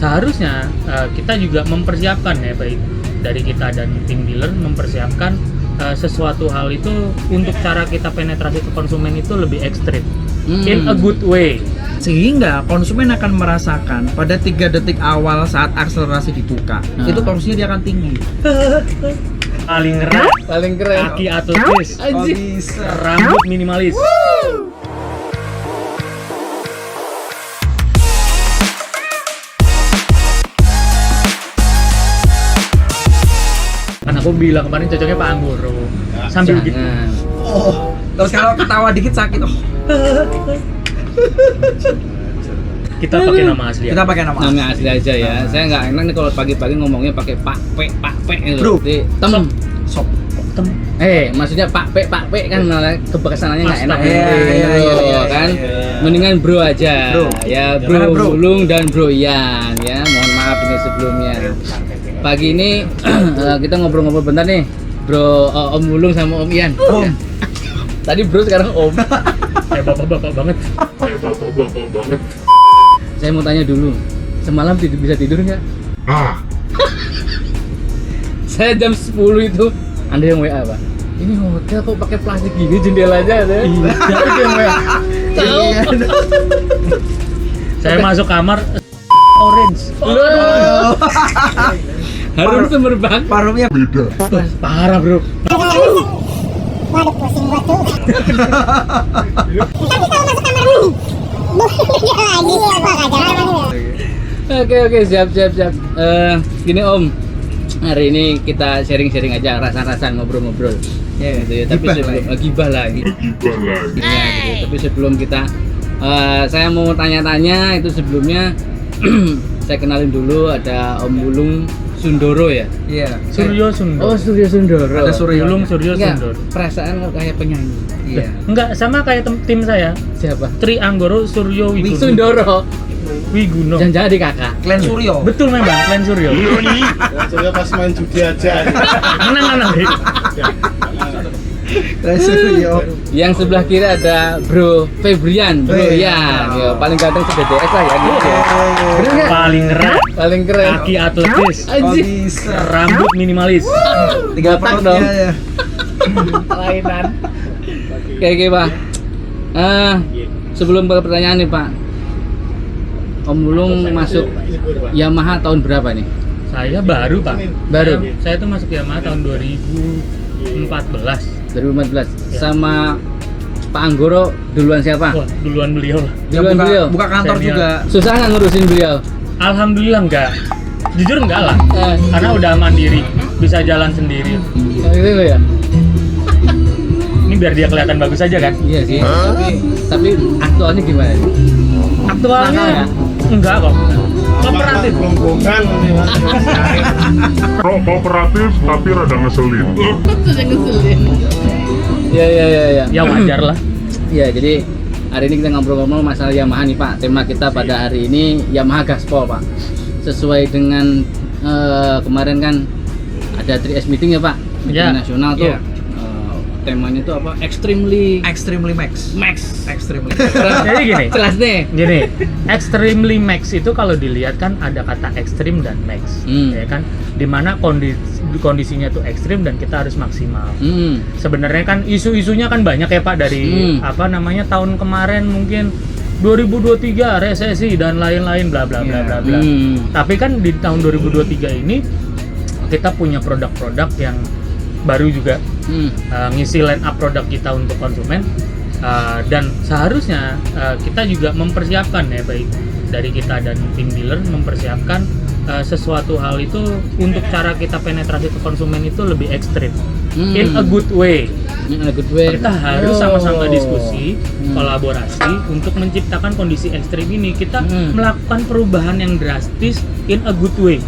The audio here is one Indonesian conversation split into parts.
seharusnya kita juga mempersiapkan ya, baik dari kita dan tim dealer mempersiapkan sesuatu hal itu untuk cara kita penetrasi ke konsumen itu lebih ekstrim in a good way, sehingga konsumen akan merasakan pada 3 detik awal saat akselerasi dibuka itu torsinya dia akan tinggi. paling keren kaki atletis, rambut minimalis. Kan aku bilang kemarin cocoknya Pak Anggoro sambil gitu. Terus kalau ketawa dikit sakit. Kita pakai nama asli. Kita pakai nama asli aja ya. Saya nggak enak nih kalau pagi-pagi ngomongnya pakai Pak P gitu. Bro, Sop. Maksudnya Pak P kan malah kesananya nggak enak Iya, kan. Mendingan bro aja. Ya bro Bulung dan bro Ian ya. Mohon maaf ini sebelumnya. Pagi ini kita ngobrol-ngobrol bentar nih, bro Om Bulung sama Om Ian. Ya. Tadi bro, sekarang Om. Kayak bapak-bapak banget. Saya mau tanya dulu, semalam bisa tidur nggak? Saya jam 10 itu, Anda yang WA Pak? Ini hotel kok pakai plastik gini jendelanya ada? Iya, itu yang WA. Tahu? Saya masuk kamar orange. Harum semerbak. Parfumnya beda. Parah bro. Waduh, pusing gua tuh. Tapi kalau masuk kamar mandi, lagi. Oke, siap. Gini Om, hari ini kita sharing-sharing aja, rasa-rasa ngobrol-ngobrol. Ya, Gitu ya. Tapi sebelum gibah lagi. Ya, gitu. Tapi sebelum kita, saya mau tanya-tanya itu sebelumnya. Saya kenalin dulu, ada Om Bulung Sundoro ya. Iya. Suryo Sundoro. Oh, Suryo Sundoro. Ada Suryo. Bulung Suryo Enggak, Sundoro. perasaan kok kayak penyanyi. Iya. Enggak, sama kayak tim saya. Siapa? Tri Anggoro Suryo Wiguno. Sundoro. Wiguno. Jangan jadi kakak. Klan Suryo. Betul memang, Klan Suryo. Surya pas main judi aja. Menang. Klan Suryo. Yang sebelah kiri ada Bro Febrian, Bro Ian. Yo, paling ganteng se-DDS lah ya gitu. Bener nggak? Paling keren. Kaki atletis. Anjing. Rambut minimalis. 3 Botak perut dong. ya. Lainan. Oke Pak. Sebelum ke pertanyaan nih Pak, Om Bulung masuk Yamaha tahun berapa nih? Saya baru Pak. Baru? Saya tuh masuk Yamaha tahun 2014. 2014. Sama Pak Anggoro duluan siapa? Wah, duluan beliau lah. Ya, Duluan beliau. buka kantor Senior. juga. Susah nggak ngurusin beliau? Alhamdulillah enggak. Jujur enggak lah. Karena udah mandiri, bisa jalan sendiri. Gitu ya? Ini biar dia kelihatan bagus aja kan. Iya sih. Tapi aktualnya gimana? Aktualnya Nakal ya? enggak kok. Kooperatif. Rombongan kooperatif tapi rada ngeselin. Iya. Ya wajar lah. Iya, jadi hari ini kita ngobrol-ngobrol masalah Yamaha nih Pak. Tema kita pada hari ini Yamaha Gaspol Pak. Sesuai dengan kemarin kan ada 3S meeting ya Pak, meeting Ya. nasional tuh. Ya. Temanya itu apa? Extremely Max. Extremely. Jadi gini. Jelas nih. Gini, extremely max itu kalau dilihat kan ada kata ekstrim dan max, ya kan? Dimana kondisinya tuh ekstrim dan kita harus maksimal. Sebenarnya kan isu-isunya kan banyak ya Pak dari tahun kemarin mungkin 2023 resesi dan lain-lain bla bla bla bla bla. Tapi kan di tahun 2023 ini kita punya produk-produk yang baru juga ngisi line up produk kita untuk konsumen. Dan seharusnya kita juga mempersiapkan ya, baik dari kita dan tim dealer mempersiapkan sesuatu hal itu untuk cara kita penetrasi ke konsumen itu lebih ekstrim in a good way. Kita harus sama-sama diskusi, kolaborasi untuk menciptakan kondisi ekstrim ini. Kita melakukan perubahan yang drastis in a good way.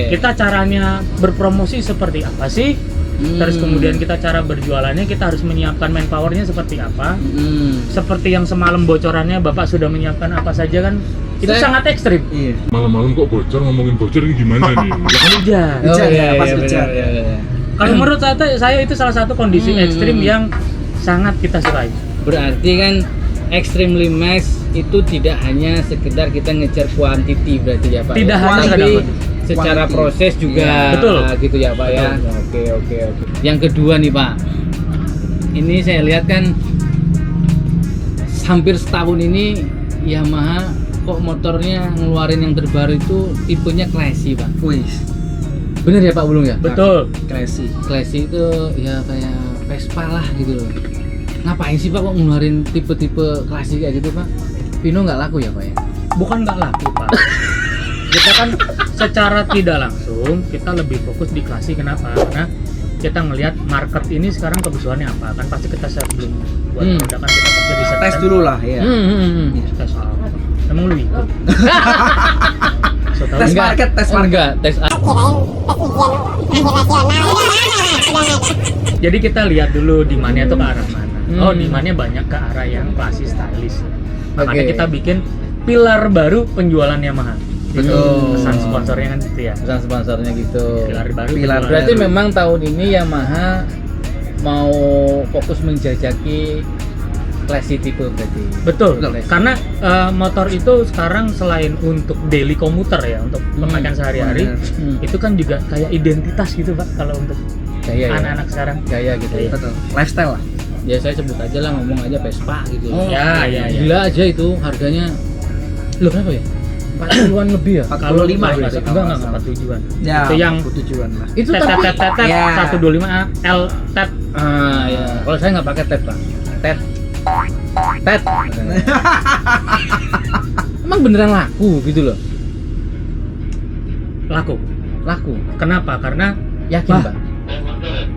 Kita caranya berpromosi seperti apa sih? Terus kemudian kita cara berjualannya, kita harus menyiapkan manpowernya seperti apa. Seperti yang semalam bocorannya Bapak sudah menyiapkan apa saja kan, itu sangat ekstrim. Iya. Malam-malam kok ngomongin bocor ini gimana nih? Hujan. Pas hujan. Kalau menurut saya itu salah satu kondisi ekstrim yang sangat kita sukai. Berarti kan Extremely Max itu tidak hanya sekedar kita ngejar quantity berarti ya Pak. Tidak hanya tapi sekedar secara quantity. proses juga Iya, betul. gitu ya Pak ya. Oke. Yang kedua nih Pak. Ini saya lihat kan hampir setahun ini Yamaha kok motornya ngeluarin yang terbaru itu tipenya classy Pak. Wih, Bener ya Pak Bulung ya? Betul. classy. Classy itu ya kayak Vespa lah gitu loh. Ngapain sih Pak kok ngeluarin tipe-tipe klasik kayak gitu Pak? Vino nggak laku ya Pak ya? Bukan nggak laku Pak. Kita kan secara tidak langsung kita lebih fokus di klasik. Kenapa? Karena kita ngelihat market ini sekarang kebutuhannya apa. Kan pasti kita sebelum buat produk kan kita pasti riset. Tes dulu lah ya. Tes apa? Emang lu ikut? So, tahu Tes nggak? market, tes market. Enggak, tes Kirain tes ujian nasional. Udah ada. Jadi kita lihat dulu demandnya tuh ke arah mana. Oh, demandnya banyak ke arah yang klasik stylish. Makanya Oke. kita bikin pilar baru penjualan Yamaha. Itu Betul. pesan sponsornya kan gitu ya. pesan sponsornya gitu. Pilar baru. Pilar penjualan. Berarti baru. memang tahun ini Yamaha mau fokus menjajaki classy tipe berarti. Betul. Betul. Karena motor itu sekarang selain untuk daily komuter ya, untuk pemakaian sehari-hari, benar. itu kan juga kayak identitas gitu Pak kalau untuk Gaya ya. anak-anak sekarang. Gaya gitu ya. Betul. Lifestyle lah. Ya saya sebut aja lah, ngomong aja Vespa gitu. Oh, Ya. Gila aja itu harganya. Loh berapa ya? 40-an lebih ya? 45 Enggak, ya, enggak 47-an. Ya, Itu yang tujuan lah. Itu tet tapi tet tet tet Ya. 125 L tet. ya. Kalau saya nggak pakai tet Pak. Tet. Emang beneran laku gitu loh? Laku. Kenapa? Karena Yakin Bah. Pak?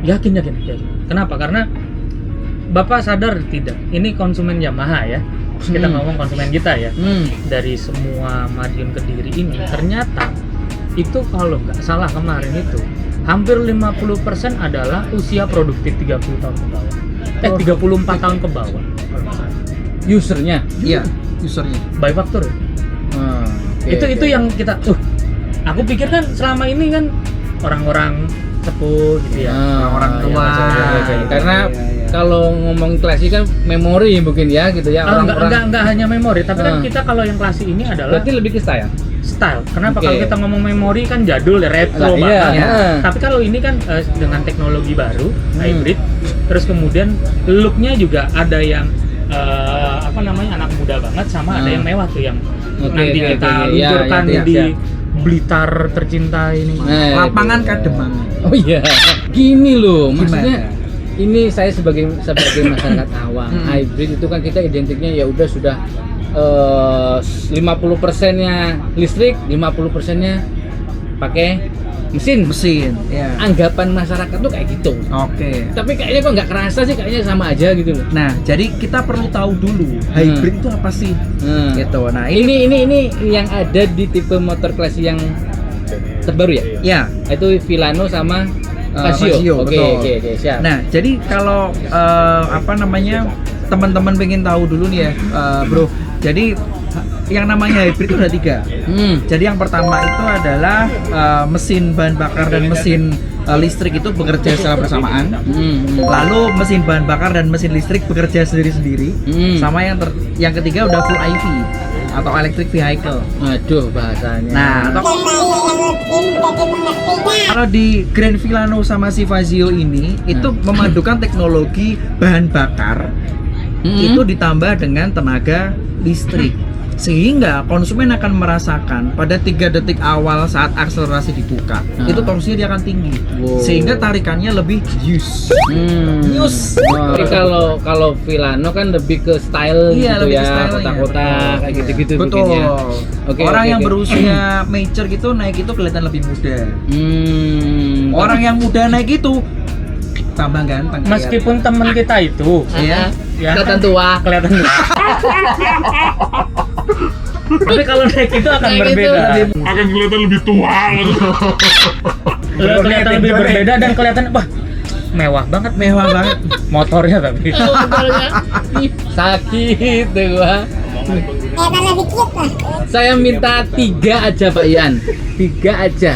yakin. Kenapa? Karena Bapak sadar tidak? Ini konsumen Yamaha ya. Kita ngomong konsumen kita ya. Dari semua Madiun Kediri ini ternyata itu kalau nggak salah kemarin itu hampir 50% adalah usia produktif 30 tahun ke bawah. 34 tahun ke bawah. Kalau nggak salah. Usernya? Iya, usernya. By factor. Itu yang kita aku pikir kan selama ini kan orang-orang sepuh gitu ya. Orang tua. maksudnya. Karena Iya. kalau ngomong klasik kan memori mungkin ya gitu ya. Enggak hanya memori, tapi kan kita kalau yang klasik ini adalah Berarti lebih ke style. style. Kenapa? Oke. Kalau kita ngomong memori kan jadul ya, retro Lah, banget. iya. Tapi kalau ini kan dengan teknologi baru, hybrid, terus kemudian looknya juga ada yang anak muda banget, sama ada yang mewah tuh yang Oke, nanti oke, kita oke. Ya, luncurkan ya, di ya. Blitar tercinta ini. Lapangan Kademang. Oh iya. Gini loh, Gimana? maksudnya ini saya sebagai masyarakat awam, hybrid itu kan kita identiknya ya udah sudah 50%-nya listrik, 50%-nya pakai mesin. Ya. Anggapan masyarakat tuh kayak gitu. Oke. Tapi kayaknya kok nggak kerasa sih, kayaknya sama aja gitu loh. Nah, jadi kita perlu tahu dulu hybrid itu apa sih? Gitu. Nah, Ini yang ada di tipe motor klasik yang terbaru ya? ya. Itu Villano sama Casio. Casio, Oke, betul. oke, siap. Nah, jadi kalau teman-teman pengen tahu dulu nih ya, bro. Jadi yang namanya hybrid itu ada 3. Jadi yang pertama itu adalah mesin bahan bakar dan mesin listrik itu bekerja secara bersamaan. Lalu mesin bahan bakar dan mesin listrik bekerja sendiri-sendiri. Sama yang ketiga udah full EV atau electric vehicle. Aduh bahasanya. Nah, atau kalau di Grand Villano sama si Fazio ini itu memadukan teknologi bahan bakar itu ditambah dengan tenaga listrik, sehingga konsumen akan merasakan pada 3 detik awal saat akselerasi dibuka itu torsinya dia akan tinggi, sehingga tarikannya lebih yus. Tapi kalau Villano kan lebih ke style Iya, gitu lebih ke ya, style-nya. kotak-kotak kayak gitu-gitu Betul. mungkin ya. Oke, Orang oke, yang oke. berusia mature gitu naik itu kelihatan lebih muda. Orang yang muda naik itu tambah ganteng. Meskipun teman kita itu Iya. ya kelihatan tua. kelihatan tapi kalau naik itu akan Naik itu berbeda. Akan kelihatan lebih tua gitu. Kelihatan lebih berbeda dan kelihatan wah mewah banget Mewah banget. motornya tapi. Sakit deh gua. karena dikit lah. Saya minta 3 aja Pak Ian. 3 aja.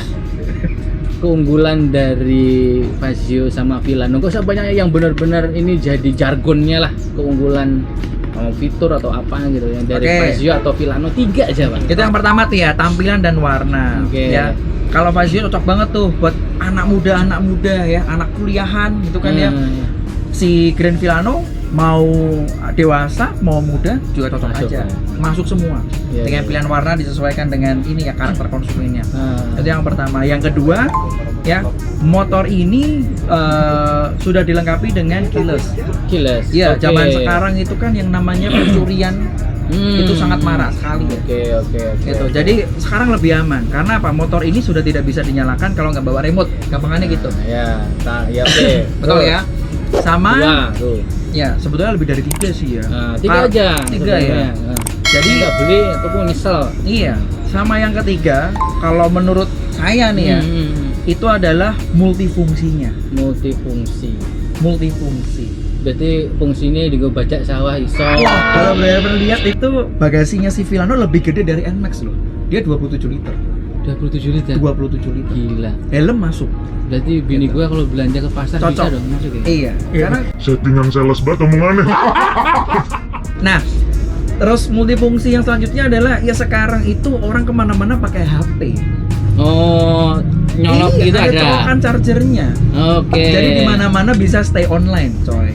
Keunggulan dari Fazio sama Villano. Gak usah banyak yang benar-benar ini jadi jargonnya lah, keunggulan ngomong fitur atau apa gitu yang dari Oke. Fazio atau Villano 3 aja Bang. Itu yang pertama tuh ya, tampilan dan warna. Oke. Ya. Kalau Fazio cocok banget tuh buat anak muda ya, anak kuliahan gitu kan ya. Si Grand Villano mau dewasa, mau muda juga cocok Masuk, aja. ya. Masuk semua. Iya, Dengan iya. pilihan warna disesuaikan dengan ini ya karakter konsumennya. Ah. Itu yang pertama. Yang kedua, ya, motor ini sudah dilengkapi dengan keyless. Keyless. Iya, Oke. zaman sekarang itu kan yang namanya pencurian itu sangat marak sekali ya. Oke. Gitu. Jadi sekarang lebih aman karena apa? Motor ini sudah tidak bisa dinyalakan kalau nggak bawa remote. Gampangannya gitu. Ya, ya oke. Betul ya. Sama Dua, tuh. ya sebetulnya lebih dari 3 sih ya. Nah, 3 aja. 3 ya. Nah. Jadi nggak beli ataupun nyesel. iya. Sama yang ketiga, kalau menurut saya nih ya, itu adalah multifungsinya. Multifungsi. Multifungsi. Berarti fungsinya di bajak sawah iso. Wah, kalau benar-benar lihat itu bagasinya si Villano lebih gede dari NMAX loh. Dia 27 liter. 27 liter. 27 liter. Gila. Helm masuk. Berarti bini gua kalau belanja ke pasar Cocok. bisa dong masuk ya? Iya. Karena Settingan sales banget omongannya. nah, terus multifungsi yang selanjutnya adalah ya sekarang itu orang kemana-mana pakai HP. Oh, nyolok gitu ada ada. colokan chargernya. Oke. Jadi di mana-mana bisa stay online, coy.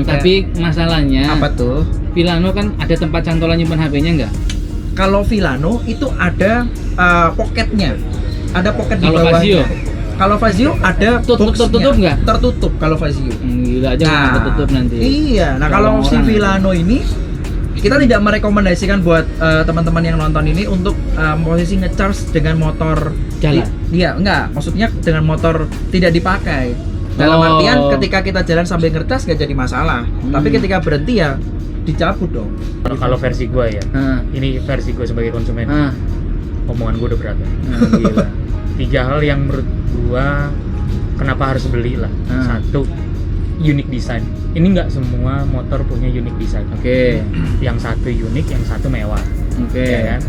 Tapi masalahnya Apa tuh? Villano kan ada tempat cantolan nyimpan HP-nya enggak? Kalau Villano itu ada pocketnya, ada pocket di Kalau bawahnya. Fazio? Kalau Fazio ada boxnya. Tertutup nggak? Tertutup kalau Fazio. Gila aja nggak tertutup nanti. Iya. Nah kalau si Orang-orang. Villano ini kita tidak merekomendasikan buat teman-teman yang nonton ini untuk posisi ngecharge dengan motor Jalan? Iya, enggak. Maksudnya dengan motor tidak dipakai. Dalam Oh. artian ketika kita jalan sambil ngecas nggak jadi masalah. Tapi ketika berhenti ya dicabut dong. Kalau versi gua ya, Ah. ini versi gua sebagai konsumen. Ah. Omongan gua udah berat ya. Gila. 3 hal yang menurut gua kenapa harus beli lah. Satu, unique design. Ini nggak semua motor punya unique design. Oke. Yang satu unik, yang satu mewah. Oke. Ya kan?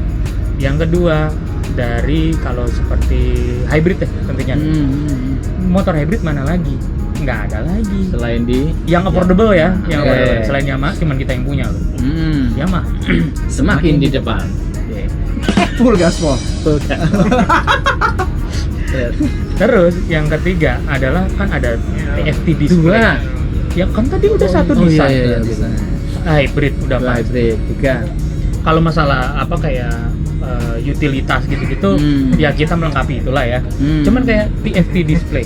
Yang kedua, dari kalau seperti hybrid ya tentunya. Motor hybrid mana lagi? Nggak ada lagi. Selain di Yang affordable ya, yang Oke. affordable. Selain Yamaha, cuman kita yang punya loh. Yamaha. semakin di depan. Yeah. Full gaspol. Terus yang ketiga adalah kan ada TFT display. Dua. Ya kan tadi udah satu Oh, desain. iya, desain. Hybrid udah Dua pasti. hybrid, 3. Kalau masalah apa kayak utilitas gitu-gitu, ya kita melengkapi itulah ya. Cuman kayak TFT display.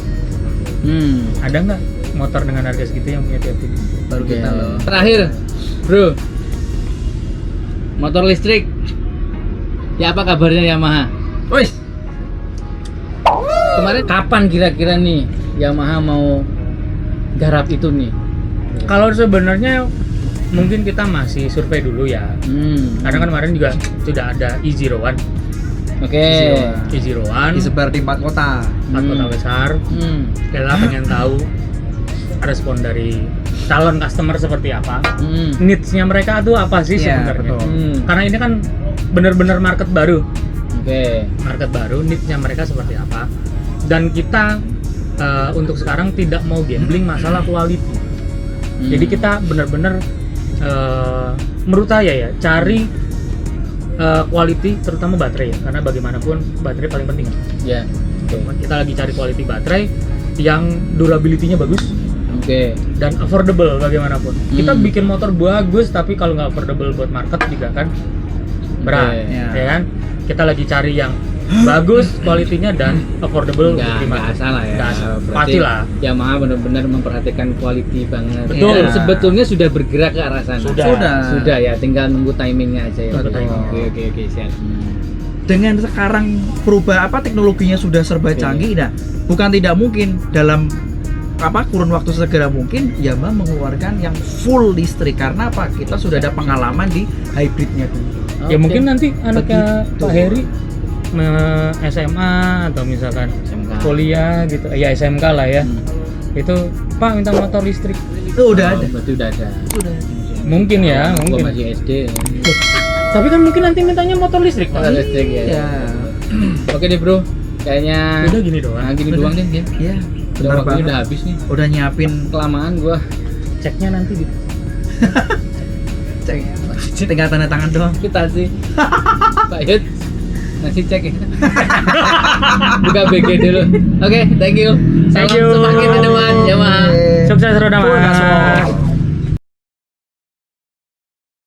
Ada nggak motor dengan harga segitu yang punya TFT display? Baru Oke. kita loh. Terakhir, bro, motor listrik. Ya apa kabarnya Yamaha? Wih, Kemarin kapan kira-kira nih Yamaha mau garap itu nih? Kalau sebenarnya mungkin kita masih survei dulu ya. Karena kan kemarin juga sudah ada E01. Oke. E01 disebar di 4 kota. 4 kota besar. Kita pengen tahu respon dari calon customer seperti apa. Needs-nya mereka tuh apa sih Iya, sebenarnya? betul. Karena ini kan benar-benar market baru. Oke. Market baru, needs-nya mereka seperti apa. Dan kita untuk sekarang tidak mau gambling masalah quality. Jadi kita benar-benar menurut saya ya cari quality terutama baterai ya, karena bagaimanapun baterai paling penting. Ya. Kita lagi cari quality baterai yang durability-nya bagus Oke. dan affordable bagaimanapun. Kita bikin motor bagus tapi kalau nggak affordable buat market juga kan berat, Oke. ya kan? Kita lagi cari yang bagus kualitinya dan affordable Nggak salah ya. Nggak salah. Berarti Pastilah. Yamaha benar-benar memperhatikan quality banget. Betul. Dan sebetulnya sudah bergerak ke arah sana. Sudah. Ya, tinggal nunggu timingnya aja ya. Tunggu timing. Oke, siap. Dengan sekarang berubah teknologinya sudah serba canggih, nah bukan tidak mungkin dalam kurun waktu segera mungkin Yamaha mengeluarkan yang full listrik karena apa? Kita sudah ada pengalaman di hybridnya dulu. Ya mungkin nanti anaknya Begitu. Pak Heri SMA atau misalkan SMK. kuliah gitu, ya SMK lah ya. Itu Pak minta motor listrik. Itu udah ada. Berarti udah ada. Sudah. Mungkin ya, Gua mungkin. masih SD. Tapi kan mungkin nanti mintanya motor listrik. Pak. Motor listrik ya. Ya. Oke deh, Bro. Kayaknya Udah gini doang. gini Udah. doang deh, ya. Ya. Udah Benar waktunya banget. udah habis nih. Udah nyiapin. Kelamaan gua. Ceknya nanti di cek. Tinggal tanda tangan doang. Kita sih. Pak Yud, masih cek ya. Buka BG dulu. Oke, thank you. Thank you. Semakin teman Yamaha. Sukses roda mas.